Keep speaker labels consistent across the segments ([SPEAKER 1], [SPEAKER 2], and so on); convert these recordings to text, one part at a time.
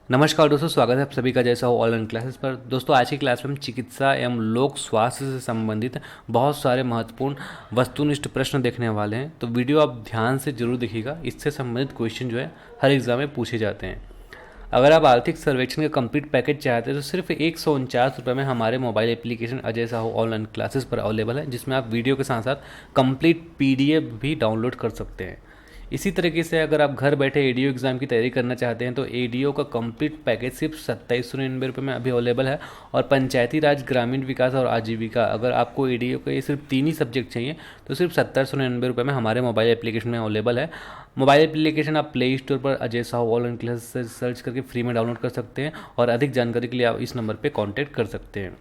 [SPEAKER 1] नमस्कार दोस्तों, स्वागत है आप सभी का जैसा हो ऑनलाइन क्लासेस पर। दोस्तों आज की क्लास में हम चिकित्सा एवं लोक स्वास्थ्य से संबंधित बहुत सारे महत्वपूर्ण वस्तुनिष्ठ प्रश्न देखने वाले हैं। तो वीडियो आप ध्यान से जरूर देखिएगा, इससे संबंधित क्वेश्चन जो है हर एग्जाम में पूछे जाते हैं। अगर आप आर्थिक सर्वेक्षण का कंप्लीट पैकेज चाहते हैं तो सिर्फ 149 रुपये में हमारे mobile application Ajay Sahu online classes पर अवेलेबल है, जिसमें आप वीडियो के साथ साथ कंप्लीट PDF भी डाउनलोड कर सकते हैं। इसी तरीके से अगर आप घर बैठे एडीओ एग्ज़ाम की तैयारी करना चाहते हैं तो एडीओ का कंप्लीट पैकेज सिर्फ 2799 रुपये में अभी अवेलेबल है। और पंचायती राज, ग्रामीण विकास और आजीविका, अगर आपको एडीओ के सिर्फ 3 ही सब्जेक्ट चाहिए तो सिर्फ 7099 रुपये में हमारे मोबाइल एप्लीकेशन में अवेलेबल है। मोबाइल एप्लीकेशन आप प्ले स्टोर पर अजय साहू ऑनलाइन क्लास से सर्च करके फ्री में डाउनलोड कर सकते हैं और अधिक जानकारी के लिए आप इस नंबर पर कॉन्टैक्ट कर सकते हैं।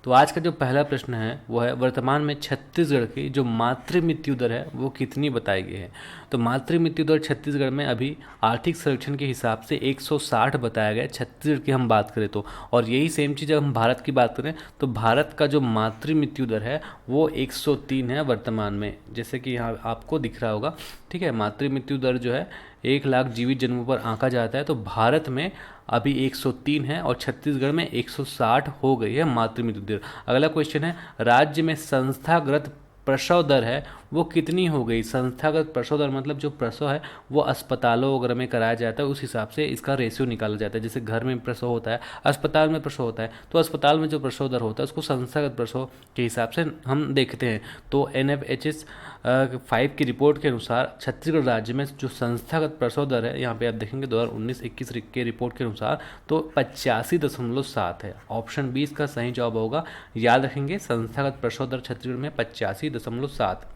[SPEAKER 1] तो आज का जो पहला प्रश्न है वो है, वर्तमान में छत्तीसगढ़ की जो मातृ मृत्यु दर है वो कितनी बताई गई है। तो मातृ मृत्यु दर छत्तीसगढ़ में अभी आर्थिक सर्वेक्षण के हिसाब से 160 बताया गया है, छत्तीसगढ़ की हम बात करें तो। और यही सेम चीज़ जब हम भारत की बात करें तो भारत का जो मातृ मृत्यु दर है वो 103 है वर्तमान में, जैसे कि यहाँ आपको दिख रहा होगा। ठीक है, मातृ मृत्यु दर जो है 1 लाख जीवित जन्मों पर आंका जाता है, तो भारत में अभी 103 है और छत्तीसगढ़ में 160 हो गई है मातृ मृत्यु दर। अगला क्वेश्चन है, राज्य में संस्थागत प्रसव दर है वो कितनी हो गई। संस्थागत प्रसव दर मतलब जो प्रसव है वो अस्पतालों वगैरह में कराया जाता है, उस हिसाब से इसका रेशियो निकाला जाता है। जैसे घर में प्रसव होता है, अस्पताल में प्रसव होता है, तो अस्पताल में जो प्रसव दर होता है उसको संस्थागत प्रसव के हिसाब से हम देखते हैं। तो NFHS 5 की रिपोर्ट के अनुसार छत्तीसगढ़ राज्य में जो संस्थागत प्रसव दर है, यहाँ पे आप देखेंगे 2019-21 के रिपोर्ट के अनुसार तो 85.7 है। ऑप्शन 20 का सही जवाब होगा। याद रखेंगे, संस्थागत प्रसव दर छत्तीसगढ़ में 85.7।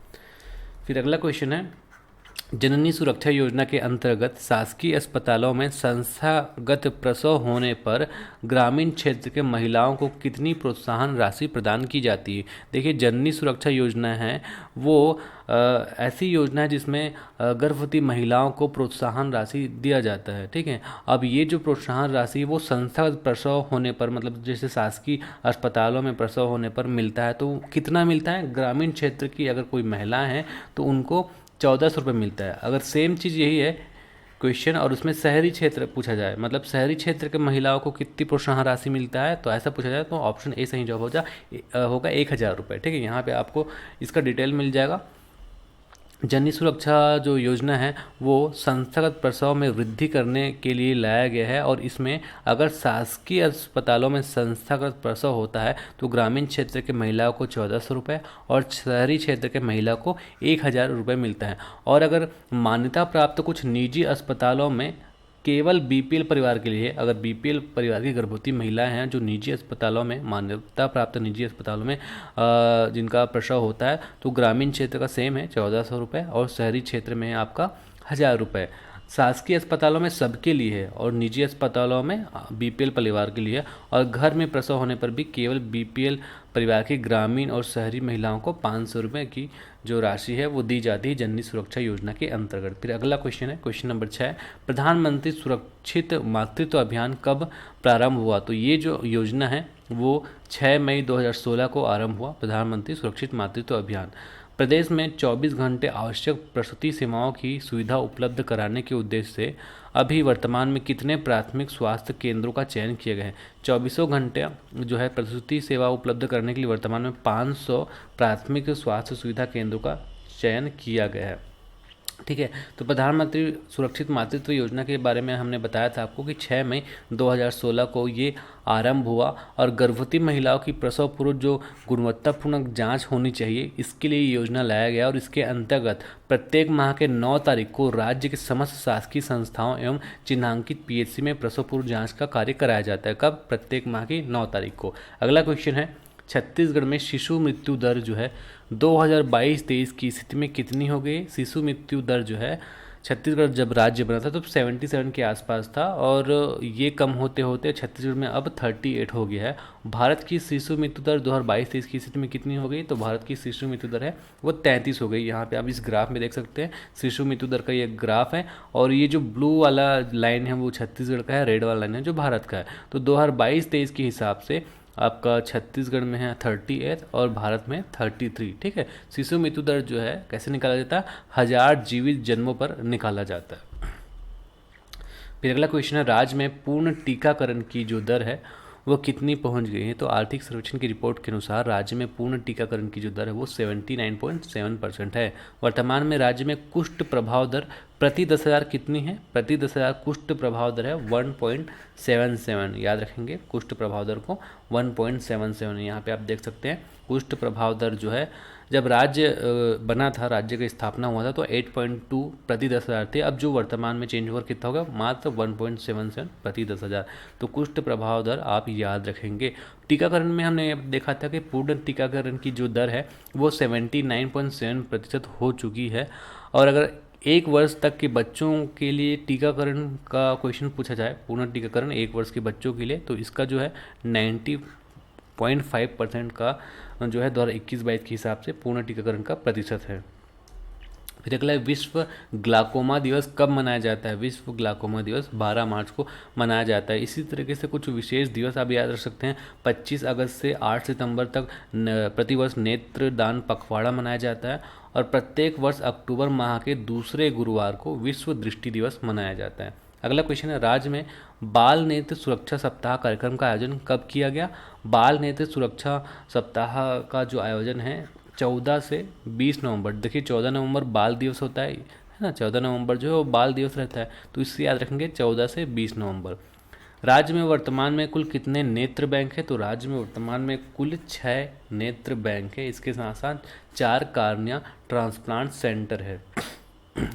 [SPEAKER 1] फिर अगला क्वेश्चन है, जननी सुरक्षा योजना के अंतर्गत शासकीय अस्पतालों में संस्थागत प्रसव होने पर ग्रामीण क्षेत्र के महिलाओं को कितनी प्रोत्साहन राशि प्रदान की जाती है। देखिए, जननी सुरक्षा योजना है वो ऐसी योजना है जिसमें गर्भवती महिलाओं को प्रोत्साहन राशि दिया जाता है। ठीक है, अब ये जो प्रोत्साहन राशि वो संस्थागत प्रसव होने पर, मतलब जैसे शासकीय अस्पतालों में प्रसव होने पर मिलता है, तो कितना मिलता है। ग्रामीण क्षेत्र की अगर कोई महिला है तो उनको 1400 रुपये मिलता है। अगर सेम चीज़ यही है क्वेश्चन और उसमें शहरी क्षेत्र पूछा जाए, मतलब शहरी क्षेत्र के महिलाओं को कितनी प्रोत्साहन राशि मिलता है, तो ऐसा पूछा जाए तो ऑप्शन ए सही जवाब होगा 1000 रुपये। ठीक है, यहाँ पे आपको इसका डिटेल मिल जाएगा। जननी सुरक्षा जो योजना है वो संस्थागत प्रसव में वृद्धि करने के लिए लाया गया है और इसमें अगर शासकीय अस्पतालों में संस्थागत प्रसव होता है तो ग्रामीण क्षेत्र के महिलाओं को 1400 रुपये और शहरी क्षेत्र के महिला को 1000 रुपये मिलता है। और अगर मान्यता प्राप्त कुछ निजी अस्पतालों में केवल BPL परिवार के लिए, अगर BPL परिवार की गर्भवती महिलाएं हैं जो निजी अस्पतालों में, मान्यता प्राप्त निजी अस्पतालों में जिनका प्रसव होता है, तो ग्रामीण क्षेत्र का सेम है 1400 रुपये और शहरी क्षेत्र में है आपका 1000 रुपये। शासकीय अस्पतालों में सबके लिए है और निजी अस्पतालों में BPL परिवार के लिए है। और घर में प्रसव होने पर भी केवल BPL परिवार की ग्रामीण और शहरी महिलाओं को 500 रुपये की जो राशि है वो दी जाती है जननी सुरक्षा योजना के अंतर्गत। फिर अगला क्वेश्चन है, क्वेश्चन नंबर 6, प्रधानमंत्री सुरक्षित मातृत्व अभियान कब प्रारंभ हुआ। तो ये जो योजना है वो 6 मई 2016 को आरंभ हुआ, प्रधानमंत्री सुरक्षित मातृत्व अभियान। प्रदेश में 24 घंटे आवश्यक प्रसूति सेवाओं की सुविधा उपलब्ध कराने के उद्देश्य से अभी वर्तमान में कितने प्राथमिक स्वास्थ्य केंद्रों का चयन किया गया है। 24 घंटे जो है प्रसूति सेवा उपलब्ध करने के लिए वर्तमान में 500 प्राथमिक स्वास्थ्य सुविधा केंद्रों का चयन किया गया है। ठीक है, तो प्रधानमंत्री सुरक्षित मातृत्व योजना के बारे में हमने बताया था आपको कि 6 मई 2016 को ये आरंभ हुआ और गर्भवती महिलाओं की प्रसव पूर्व जो गुणवत्तापूर्ण जांच होनी चाहिए, इसके लिए ये योजना लाया गया। और इसके अंतर्गत प्रत्येक माह के 9 तारीख को राज्य के समस्त शासकीय संस्थाओं एवं चिन्हांकित PHC में प्रसव पूर्व जाँच का कार्य कराया जाता है। कब, प्रत्येक माह की 9 तारीख को। अगला क्वेश्चन है, छत्तीसगढ़ में शिशु मृत्यु दर जो है 2022-23 की स्थिति में कितनी हो गई। शिशु मृत्यु दर जो है छत्तीसगढ़ जब राज्य बना था तो 77 के आसपास था और ये कम होते होते छत्तीसगढ़ में अब 38 हो गया है। भारत की शिशु मृत्यु दर 2022-23 की स्थिति में कितनी हो गई, तो भारत की शिशु मृत्यु दर है वो 33 हो गई। यहाँ पे आप इस ग्राफ में देख सकते हैं, शिशु मृत्यु दर का ये ग्राफ है और ये जो ब्लू वाला लाइन है वो छत्तीसगढ़ का है, रेड वाला लाइन है जो भारत का है। तो 2022-23 के हिसाब से आपका छत्तीसगढ़ में है 38 और भारत में 33। ठीक है, शिशु मृत्यु दर जो है कैसे निकाला जाता है, 1000 जीवित जन्मों पर निकाला जाता है। फिर अगला क्वेश्चन है, राज्य में पूर्ण टीकाकरण की जो दर है वो कितनी पहुंच गई है। तो आर्थिक सर्वेक्षण की रिपोर्ट के अनुसार राज्य में पूर्ण टीकाकरण की जो दर है वो 79.7% है। वर्तमान में राज्य में कुष्ठ प्रभाव दर प्रति 10,000 कितनी है। प्रति 10,000 कुष्ठ प्रभाव दर है 1.77। याद रखेंगे कुष्ठ प्रभाव दर को 1.77। यहाँ पे आप देख सकते हैं कुष्ठ प्रभाव दर जो है जब राज्य बना था, राज्य का स्थापना हुआ था तो 8.2 प्रति 10,000 थे। अब जो वर्तमान में चेंज ओवर कितना होगा, मात्र 1.77 प्रति 10,000। तो कुष्ठ प्रभाव दर आप याद रखेंगे। टीकाकरण में हमने देखा था कि पूर्ण टीकाकरण की जो दर है वो 79.7% हो चुकी है। और अगर 1 वर्ष तक के बच्चों के लिए टीकाकरण का क्वेश्चन पूछा जाए, पूर्ण टीकाकरण 1 वर्ष के बच्चों के लिए, तो इसका जो है 90.5% का जो है 2021-22 के हिसाब से पूर्ण टीकाकरण का प्रतिशत है। फिर अगला है, विश्व ग्लाकोमा दिवस कब मनाया जाता है। विश्व ग्लाकोमा दिवस 12 मार्च को मनाया जाता है। इसी तरीके से कुछ विशेष दिवस आप याद रख सकते हैं। 25 अगस्त से 8 सितंबर तक प्रतिवर्ष नेत्र दान पखवाड़ा मनाया जाता है। और प्रत्येक वर्ष अक्टूबर माह के दूसरे गुरुवार को विश्व दृष्टि दिवस मनाया जाता है। अगला क्वेश्चन है, राज्य में बाल नेत्र सुरक्षा सप्ताह कार्यक्रम का आयोजन कब किया गया। बाल नेत्र सुरक्षा सप्ताह का जो आयोजन है 14 से 20 नवंबर। देखिए 14 नवंबर बाल दिवस होता है ना, 14 नवंबर जो है वो बाल दिवस रहता है, तो इससे याद रखेंगे 14 से 20 नवंबर। राज्य में वर्तमान में कुल कितने नेत्र बैंक है। तो राज्य में वर्तमान में कुल 6 नेत्र बैंक है। इसके साथ साथ 4 कार्निया ट्रांसप्लांट सेंटर है।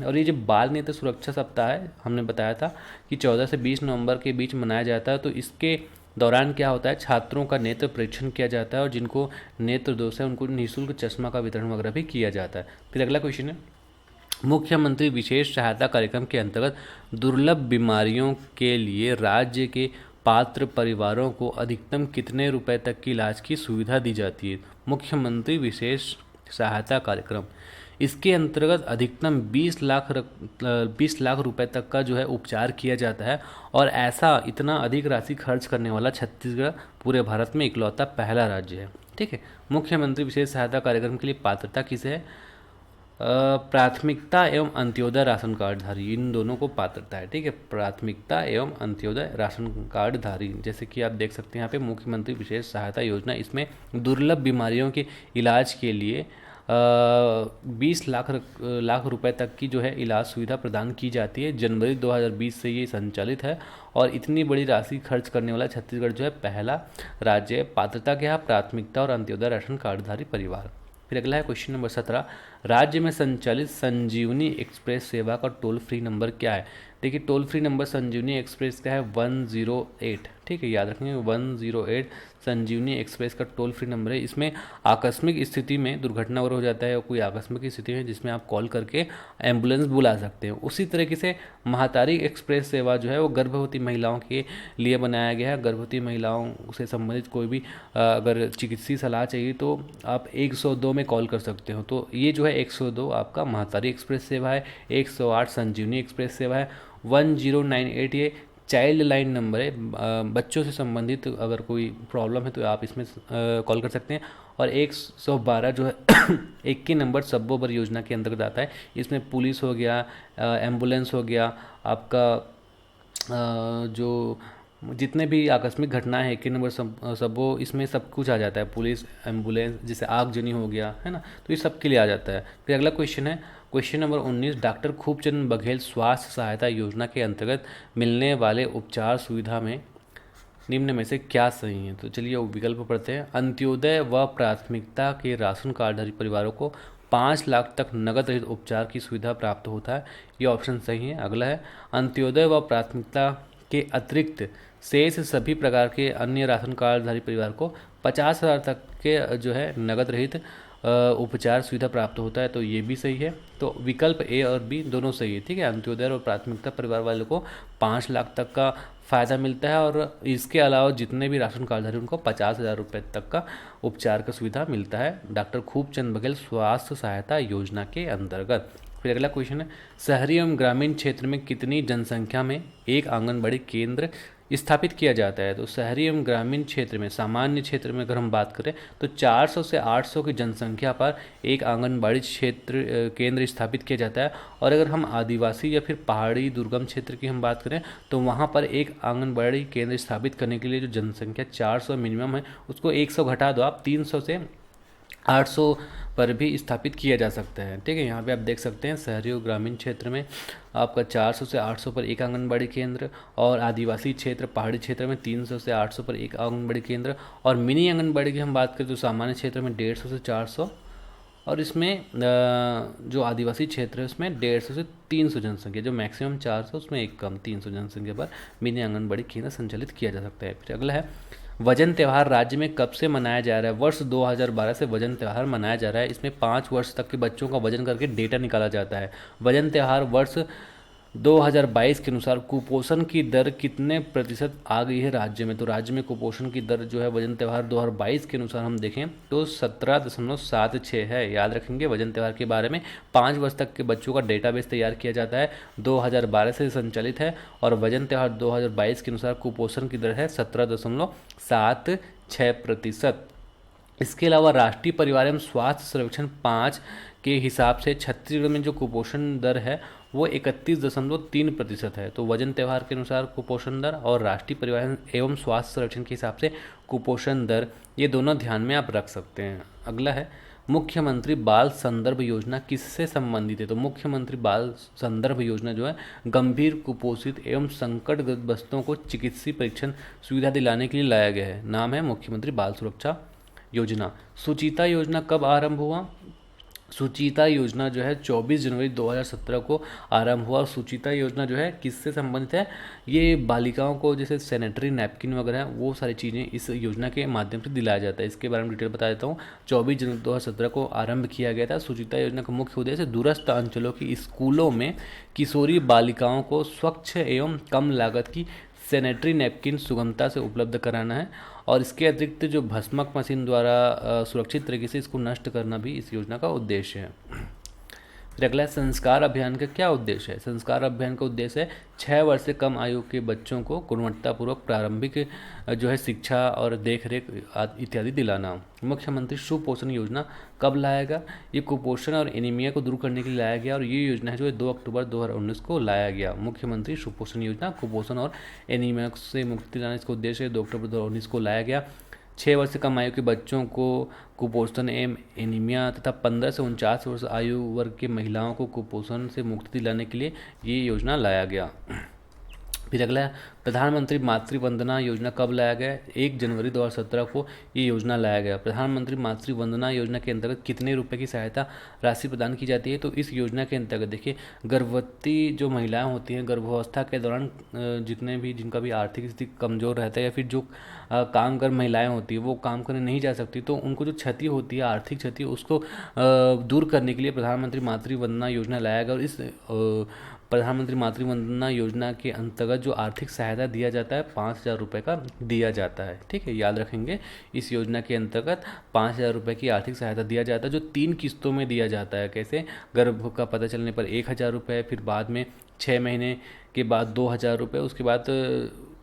[SPEAKER 1] और ये जो बाल नेत्र सुरक्षा सप्ताह है, हमने बताया था कि 14 से 20 नवंबर के बीच मनाया जाता है। तो इसके दौरान क्या होता है, छात्रों का नेत्र परीक्षण किया जाता है और जिनको नेत्र दोष है उनको निःशुल्क चश्मा का वितरण वगैरह भी किया जाता है। फिर अगला क्वेश्चन है, मुख्यमंत्री विशेष सहायता कार्यक्रम के अंतर्गत दुर्लभ बीमारियों के लिए राज्य के पात्र परिवारों को अधिकतम कितने रुपए तक की इलाज की सुविधा दी जाती है। मुख्यमंत्री विशेष सहायता कार्यक्रम, इसके अंतर्गत अधिकतम 20 लाख रुपए तक का जो है उपचार किया जाता है। और ऐसा इतना अधिक राशि खर्च करने वाला छत्तीसगढ़ पूरे भारत में इकलौता पहला राज्य है। ठीक है, मुख्यमंत्री विशेष सहायता कार्यक्रम के लिए पात्रता किसे है, प्राथमिकता एवं अंत्योदय राशन कार्डधारी, इन दोनों को पात्रता है। ठीक है, प्राथमिकता एवं अंत्योदय राशन कार्डधारी। जैसे कि आप देख सकते हैं यहाँ पे मुख्यमंत्री विशेष सहायता योजना, इसमें दुर्लभ बीमारियों के इलाज के लिए 20 लाख रुपए तक की जो है इलाज सुविधा प्रदान की जाती है। जनवरी 2020 से ये संचालित है और इतनी बड़ी राशि खर्च करने वाला छत्तीसगढ़ जो है पहला राज्य है। पात्रता क्या है, प्राथमिकता और अंत्योदय राशन कार्डधारी परिवार। फिर अगला है क्वेश्चन नंबर 17, राज्य में संचालित संजीवनी एक्सप्रेस सेवा का टोल फ्री नंबर क्या है। देखिए टोल फ्री नंबर संजीवनी एक्सप्रेस का है 108। ठीक है, याद रखेंगे 108 संजीवनी एक्सप्रेस का टोल फ्री नंबर है। इसमें आकस्मिक स्थिति में दुर्घटना वगैरह हो जाता है और कोई आकस्मिक स्थिति में जिसमें आप कॉल करके एम्बुलेंस बुला सकते हैं। उसी तरीके से महातारी एक्सप्रेस सेवा जो है वो गर्भवती महिलाओं के लिए बनाया गया है। गर्भवती महिलाओं से संबंधित कोई भी अगर चिकित्सीय सलाह चाहिए तो आप 102 में कॉल कर सकते हो। तो ये जो है 102 आपका महातारी एक्सप्रेस सेवा है, 108 संजीवनी एक्सप्रेस सेवा है, 1098 ये चाइल्ड लाइन नंबर है। बच्चों से संबंधित अगर कोई प्रॉब्लम है तो आप इसमें कॉल कर सकते हैं। और 112 जो है एक के नंबर सब्बोबर योजना के अंतर्गत आता है। इसमें पुलिस हो गया, एम्बुलेंस हो गया, आपका जो जितने भी आकस्मिक घटनाएं हैं, एक नंबर सब वो इसमें सब कुछ आ जाता है। पुलिस, एम्बुलेंस, जैसे आगजनी हो गया है ना, तो ये सब के लिए आ जाता है। फिर अगला क्वेश्चन है question number 19, doctor Khubchand Baghel स्वास्थ्य सहायता योजना के अंतर्गत मिलने वाले उपचार सुविधा में निम्न में से क्या सही है। तो चलिए विकल्प पढ़ते हैं। अंत्योदय व प्राथमिकता के राशन कार्डधारी परिवारों को 5 लाख तक नगद रहित उपचार की सुविधा प्राप्त होता है, ये ऑप्शन सही है। अगला है अंत्योदय व प्राथमिकता के अतिरिक्त शेष सभी प्रकार के अन्य राशन कार्डधारी परिवार को 50,000 तक के जो है नगद रहित उपचार सुविधा प्राप्त होता है, तो ये भी सही है। तो विकल्प ए और बी दोनों सही है। ठीक है, अंत्योदय और प्राथमिकता परिवार वालों को 5 लाख तक का फ़ायदा मिलता है और इसके अलावा जितने भी राशन कार्डधारी उनको 50,000 रुपये तक का उपचार का सुविधा मिलता है डॉक्टर खूबचंद बघेल स्वास्थ्य सहायता योजना के अंतर्गत। फिर अगला क्वेश्चन है, शहरी एवं ग्रामीण क्षेत्र में कितनी जनसंख्या में एक आंगनबाड़ी केंद्र स्थापित किया जाता है। तो शहरी एवं ग्रामीण क्षेत्र में, सामान्य क्षेत्र में अगर हम बात करें तो 400 से 800 की जनसंख्या पर एक आंगनबाड़ी क्षेत्र केंद्र स्थापित किया जाता है। और अगर हम आदिवासी या फिर पहाड़ी दुर्गम क्षेत्र की हम बात करें तो वहाँ पर एक आंगनबाड़ी केंद्र स्थापित करने के लिए जो जनसंख्या 400 मिनिमम है, उसको 100 घटा दो आप, 300 से 800 पर भी स्थापित किया जा सकता है। ठीक है, यहाँ पे आप देख सकते हैं शहरी और ग्रामीण क्षेत्र में आपका 400 से 800 पर एक आंगनबाड़ी केंद्र, और आदिवासी क्षेत्र पहाड़ी क्षेत्र में 300 से 800 पर एक आंगनबाड़ी केंद्र, और मिनी आंगनबाड़ी की हम बात करें तो सामान्य क्षेत्र में 150 से 400, और इसमें जो आदिवासी क्षेत्र है उसमें 150 से 300 जनसंख्या, जो मैक्सिमम 400 उसमें एक कम 300 जनसंख्या पर मिनी आंगनबाड़ी केंद्र संचालित किया जा सकता है। फिर अगला है वजन त्यौहार राज्य में कब से मनाया जा रहा है। वर्ष 2012 से वजन त्यौहार मनाया जा रहा है। इसमें 5 वर्ष तक के बच्चों का वजन करके डेटा निकाला जाता है। वजन त्यौहार वर्ष 2022 के अनुसार कुपोषण की दर कितने प्रतिशत आ गई है राज्य में। तो राज्य में कुपोषण की दर जो है वजन त्यौहार 2022 के अनुसार हम देखें तो 17.76 है। याद रखेंगे वजन त्यौहार के बारे में। 5 वर्ष तक के बच्चों का डेटाबेस तैयार किया जाता है, 2012 से संचालित है, और वजन त्यौहार 2022 के अनुसार कुपोषण की दर है 17.76%। इसके अलावा राष्ट्रीय परिवार एवं स्वास्थ्य सर्वेक्षण 5 के हिसाब से छत्तीसगढ़ में जो कुपोषण दर है वो 31.3% है। तो वजन त्यौहार के अनुसार कुपोषण दर और राष्ट्रीय परिवार एवं स्वास्थ्य सर्वेक्षण के हिसाब से कुपोषण दर, ये दोनों ध्यान में आप रख सकते हैं। अगला है मुख्यमंत्री बाल संदर्भ योजना किससे संबंधित है। तो मुख्यमंत्री बाल संदर्भ योजना जो है गंभीर कुपोषित एवं संकटग्रस्त बच्चों को चिकित्सीय परीक्षण सुविधा दिलाने के लिए लाया गया है। नाम है मुख्यमंत्री बाल सुरक्षा योजना। सुचिता योजना कब आरंभ हुआ। सुचिता योजना जो है 24 जनवरी 2017 को आरंभ हुआ। और सुचिता योजना जो है किससे संबंधित है, ये बालिकाओं को जैसे सैनिटरी नैपकिन वगैरह हैं वो सारी चीज़ें इस योजना के माध्यम से दिलाया जाता है। इसके बारे में डिटेल बता देता हूँ। 24 जनवरी 2017 को आरंभ किया गया था। सुचिता योजना का मुख्य उद्देश्य दूरस्थ अंचलों की स्कूलों में किशोरी बालिकाओं को स्वच्छ एवं कम लागत की सैनिटरी नैपकिन सुगमता से उपलब्ध कराना है। और इसके अतिरिक्त जो भस्मक मशीन द्वारा सुरक्षित तरीके से इसको नष्ट करना भी इस योजना का उद्देश्य है। फिर अगला संस्कार अभियान का क्या उद्देश्य है। संस्कार अभियान का उद्देश्य है 6 वर्ष से कम आयु के बच्चों को गुणवत्तापूर्वक प्रारंभिक जो है शिक्षा और देखरेख इत्यादि दिलाना। मुख्यमंत्री सुपोषण योजना कब लाया गया। ये कुपोषण और एनीमिया को दूर करने के लिए लाया गया, और ये योजना है जो 2 अक्टूबर 2019 को लाया गया। मुख्यमंत्री सुपोषण योजना कुपोषण और एनीमिया से मुक्ति दिलाने इसका उद्देश्य 2 अक्टूबर 2019 को लाया गया। 6 वर्ष से कम आयु के बच्चों को कुपोषण एवं एनीमिया तथा 15 से 49 वर्ष आयु वर्ग के महिलाओं को कुपोषण से मुक्ति दिलाने के लिए ये योजना लाया गया। फिर अगला प्रधानमंत्री मातृ वंदना योजना कब लाया गया। 1 जनवरी 2017 को ये योजना लाया गया। प्रधानमंत्री मातृ वंदना योजना के अंतर्गत कितने रुपए की सहायता राशि प्रदान की जाती है। तो इस योजना के अंतर्गत देखिए गर्भवती जो महिलाएं होती हैं, गर्भावस्था के दौरान जितने भी जिनका भी आर्थिक स्थिति कमज़ोर रहता है या फिर जो काम कर महिलाएं होती है वो काम करने नहीं जा सकती, तो उनको जो क्षति होती है आर्थिक क्षति उसको दूर करने के लिए प्रधानमंत्री मातृ वंदना योजना लाया गया। और इस प्रधानमंत्री मातृ वंदना योजना के अंतर्गत जो आर्थिक सहायता दिया जाता है 5,000 रुपये का दिया जाता है। ठीक है, याद रखेंगे इस योजना के अंतर्गत 5,000 रुपये की आर्थिक सहायता दिया जाता है, जो 3 किस्तों में दिया जाता है। कैसे, गर्भ का पता चलने पर 1,000 रुपये, फिर बाद में 6 महीने के बाद 2,000 रुपये, उसके बाद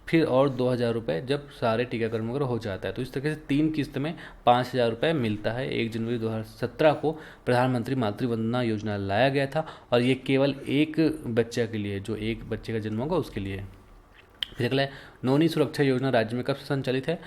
[SPEAKER 1] फिर और 2,000 रुपये जब सारे टीकाकरण वगैरह हो जाता है। तो इस तरीके से 3 किस्त में 5,000 रुपये मिलता है। 1 जनवरी 2017 को प्रधानमंत्री मातृ वंदना योजना लाया गया था, और ये केवल एक बच्चा के लिए, जो एक बच्चे का जन्म होगा उसके लिए। फिर अगला नौनी सुरक्षा योजना राज्य में कब से संचालित है।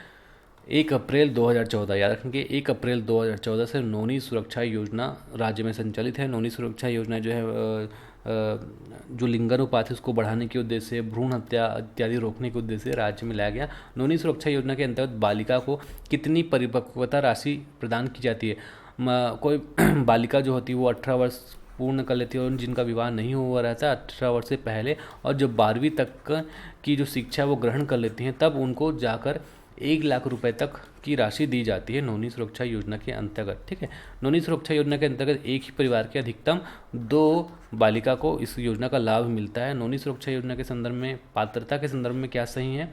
[SPEAKER 1] 1 अप्रैल 2014। याद रखेंगे 1 अप्रैल 2014 से नौनी सुरक्षा योजना राज्य में संचालित है। नौनी सुरक्षा योजना जो है जो लिंगानुपात है उसको बढ़ाने के उद्देश्य से, भ्रूण हत्या इत्यादि रोकने के उद्देश्य से राज्य में लाया गया। नौनी सुरक्षा योजना के अंतर्गत बालिका को कितनी परिपक्वता राशि प्रदान की जाती है। कोई बालिका जो होती है वो 18 वर्ष पूर्ण कर लेती है, और जिनका विवाह नहीं हुआ रहता 18 वर्ष से पहले, और जो 12वीं तक की जो शिक्षा वो ग्रहण कर लेती हैं, तब उनको जाकर 1 लाख रुपए तक की राशि दी जाती है नौनी सुरक्षा योजना के अंतर्गत। ठीक है, नौनी सुरक्षा योजना के अंतर्गत एक ही परिवार के अधिकतम 2 बालिका को इस योजना का लाभ मिलता है। नौनी सुरक्षा योजना के संदर्भ में पात्रता के संदर्भ में क्या सही है।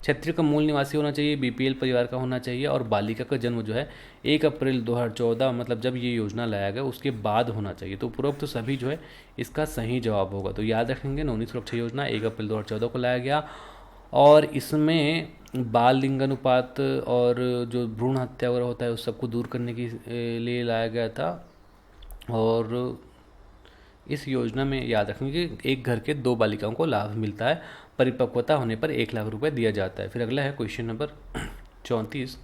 [SPEAKER 1] क्षेत्र का मूल निवासी होना चाहिए, बीपीएल परिवार का होना चाहिए, और बालिका का जन्म जो है 1 अप्रैल 2014 मतलब जब ये योजना लाया गया उसके बाद होना चाहिए। तो उपरोक्त तो सभी जो है इसका सही जवाब होगा। तो याद रखेंगे नौनी सुरक्षा योजना 1 अप्रैल 2014 को लाया गया। और इसमें बाल लिंगानुपात और जो भ्रूण हत्या वगैरह होता है उस सबको दूर करने के लिए लाया गया था। और इस योजना में याद रखें कि एक घर के 2 बालिकाओं को लाभ मिलता है, परिपक्वता होने पर 1 लाख रुपए दिया जाता है। फिर अगला है क्वेश्चन नंबर 34।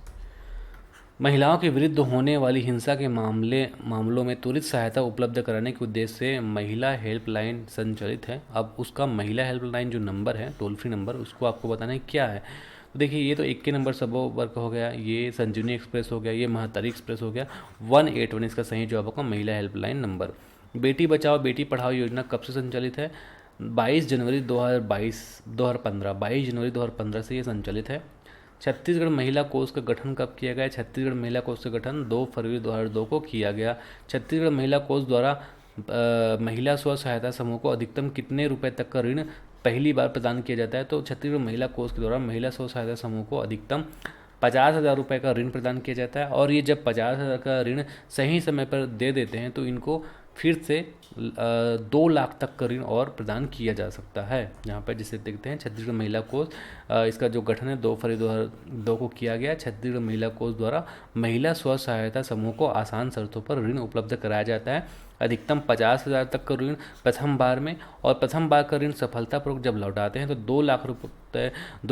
[SPEAKER 1] महिलाओं के विरुद्ध होने वाली हिंसा के मामलों में त्वरित सहायता उपलब्ध कराने के उद्देश्य से महिला हेल्पलाइन संचालित है। अब उसका महिला हेल्पलाइन जो नंबर है, टोल फ्री नंबर, उसको आपको बताना है क्या है। तो देखिए, ये तो 21 नंबर सबो वर्क हो गया, ये संजीवनी एक्सप्रेस हो गया, ये महतारी एक्सप्रेस हो गया। 181 इसका सही जवाब होगा महिला हेल्पलाइन नंबर। बेटी बचाओ बेटी पढ़ाओ योजना कब से संचालित है? 22 जनवरी 2015 से ये संचालित है। छत्तीसगढ़ महिला कोष का गठन कब किया गया? छत्तीसगढ़ महिला कोष का गठन 2 फरवरी 2002 को किया गया। छत्तीसगढ़ महिला कोष द्वारा महिला स्व सहायता समूह को अधिकतम कितने रुपए तक का ऋण पहली बार प्रदान किया जाता है? तो छत्तीसगढ़ महिला कोष के द्वारा महिला स्व सहायता समूह को अधिकतम 50,000 रुपये का ऋण प्रदान किया जाता है। और ये जब 50,000 का ऋण सही समय पर दे देते हैं तो इनको फिर से 2 लाख तक का ऋण और प्रदान किया जा सकता है। यहाँ पर जिसे देखते हैं छत्तीसगढ़ महिला कोष, इसका जो गठन है 2 फरवरी 2002 को किया गया। छत्तीसगढ़ महिला कोष द्वारा महिला स्व सहायता समूह को आसान शर्तों पर ऋण उपलब्ध कराया जाता है। अधिकतम 50,000 तक का ऋण प्रथम बार में, और प्रथम बार का ऋण सफलतापूर्वक जब लौटाते हैं तो 2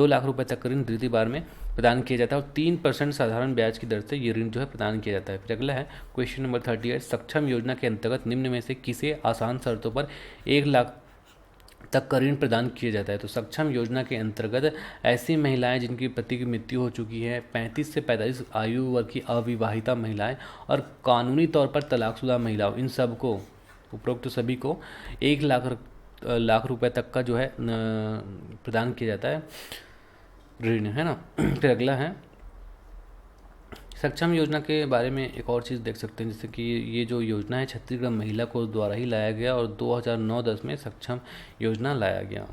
[SPEAKER 1] लाख रुपये तक का ऋण द्वितीय बार में प्रदान किया जाता है। और 3% साधारण ब्याज की दर से ये ऋण जो है प्रदान किया जाता है। फिर अगला है क्वेश्चन नंबर 38। सक्षम योजना के अंतर्गत निम्न में से किसे आसान शर्तों पर 1 लाख तक का ऋण प्रदान किया जाता है? तो सक्षम योजना के अंतर्गत ऐसी महिलाएं जिनकी पति की मृत्यु हो चुकी है, 35 से 45 आयु वर्ग की अविवाहिता महिलाएं और कानूनी तौर पर तलाकशुदा महिलाओं, इन सबको, उपरोक्त सभी को 1 लाख रुपए तक का जो है प्रदान किया जाता है ऋण, है ना। फिर अगला है सक्षम योजना के बारे में एक और चीज़ देख सकते हैं, जैसे कि ये जो योजना है छत्तीसगढ़ महिला कोष द्वारा ही लाया गया और 2009-10 में सक्षम योजना लाया गया।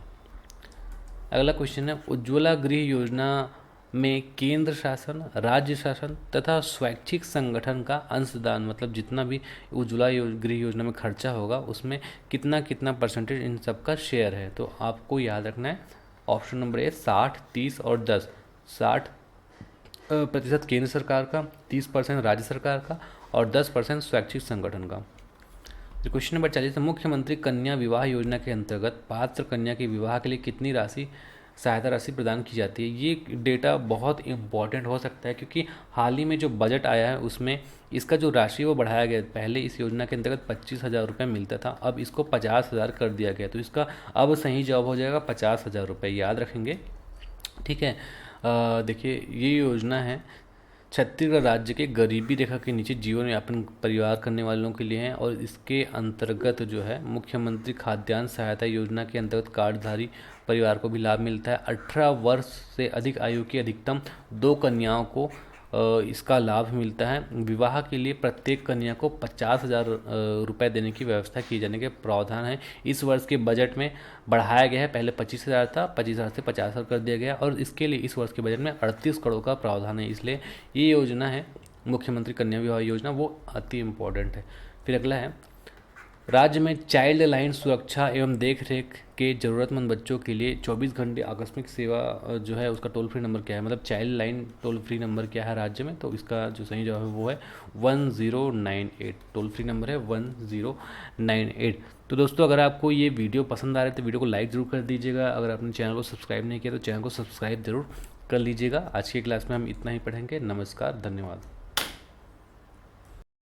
[SPEAKER 1] अगला क्वेश्चन है उज्ज्वला गृह योजना में केंद्र शासन, राज्य शासन तथा स्वैच्छिक संगठन का अंशदान, मतलब जितना भी उज्ज्वला गृह योजना में खर्चा होगा उसमें कितना कितना परसेंटेज इन सब का शेयर है? तो आपको याद रखना है ऑप्शन नंबर ए 60, 30 और 10। 60% केंद्र सरकार का, 30% राज्य सरकार का और 10% स्वैच्छिक संगठन का। क्वेश्चन नंबर 40 मुख्यमंत्री कन्या विवाह योजना के अंतर्गत पात्र कन्या के विवाह के लिए कितनी सहायता राशि प्रदान की जाती है? ये डेटा बहुत इंपॉर्टेंट हो सकता है क्योंकि हाल ही में जो बजट आया है उसमें इसका जो राशि वो बढ़ाया गया। पहले इस योजना के अंतर्गत 25,000 रुपये मिलता था, अब इसको 50,000 कर दिया गया। तो इसका अब सही जवाब हो जाएगा 50,000 रुपये, याद रखेंगे, ठीक है। देखिए, ये योजना है छत्तीसगढ़ राज्य के गरीबी रेखा के नीचे जीवन यापन परिवार करने वालों के लिए है। और इसके अंतर्गत जो है मुख्यमंत्री खाद्यान्न सहायता योजना के अंतर्गत कार्डधारी परिवार को भी लाभ मिलता है। 18 वर्ष से अधिक आयु की अधिकतम 2 कन्याओं को इसका लाभ मिलता है। विवाह के लिए प्रत्येक कन्या को 50,000 रुपये देने की व्यवस्था किए जाने के प्रावधान है। इस वर्ष के बजट में बढ़ाया गया है, पहले 25,000 था, 25,000 से 50,000 कर दिया गया और इसके लिए इस वर्ष के बजट में 38 करोड़ का प्रावधान है। इसलिए ये योजना है मुख्यमंत्री कन्या विवाह योजना, वो अति इम्पोर्टेंट है। फिर अगला है राज्य में चाइल्ड लाइन सुरक्षा एवं देखरेख के ज़रूरतमंद बच्चों के लिए 24 घंटे आकस्मिक सेवा जो है उसका टोल फ्री नंबर क्या है? मतलब child line toll free number क्या है राज्य में? तो इसका जो सही जवाब है वो है 1098। टोल फ्री नंबर है 1098। तो दोस्तों, अगर आपको ये वीडियो पसंद आ रहा है तो वीडियो को लाइक ज़रूर कर दीजिएगा। अगर आपने चैनल को सब्सक्राइब नहीं किया तो चैनल को सब्सक्राइब जरूर कर लीजिएगा। आज की क्लास में हम इतना ही पढ़ेंगे। नमस्कार, धन्यवाद।